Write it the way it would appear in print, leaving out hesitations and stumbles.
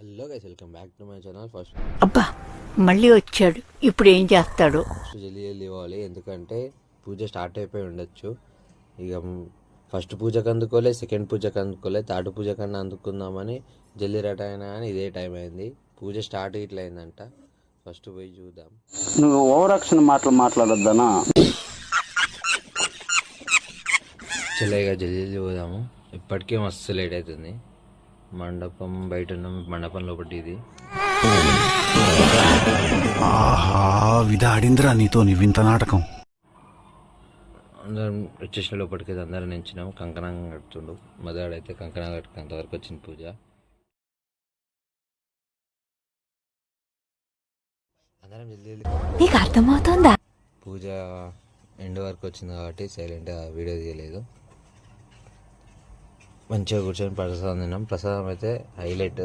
Hello guys, welcome back to my channel. First అబ్బా మళ్ళీ వచ్చాడు. ఇప్పుడు ఏం చేస్తాడు? జల్దీ ఇవ్వాలి, ఎందుకంటే పూజ స్టార్ట్ అయిపోయి ఉండొచ్చు. ఇక ఫస్ట్ పూజకు అందుకోలే, సెకండ్ పూజకు అందుకోలే, థర్డ్ పూజ కన్నా అందుకుందామని జల్దీ రెడీ అయినా కానీ ఇదే టైం అయింది. పూజ స్టార్ట్ ఇట్లా అయిందంట. ఫస్ట్ పోయి చూద్దాం. నువ్వు ఓవరాక్షన్ మాటలు మాట్లాడొద్దనా? చెల్లెగా జల్దీ పోదాము. ఇప్పటికే మస్తు లేట్ అవుతుంది. మండపం బయట ఉన్నాం, మండపం లోపటి ఇది. ఆహా, విధాడిందిరా నీతో నీ వింత నాటకం. అందరం వచ్చేసిన లోపలికి అందరం నించినాం. కంకణం కడుతుండు మొదలైతే కంకణం కట్టుకు అంతవరకు వచ్చింది పూజ. అందరం జల్దీ నీకు అర్థమవుతుందా? పూజ ఎండ్ వరకు వచ్చింది కాబట్టి సైలెంట్గా వీడియో తీయలేదు. మంచిగా కూర్చొని ప్రసాదం తిన్నాం. ప్రసాదం అయితే హైలైట్.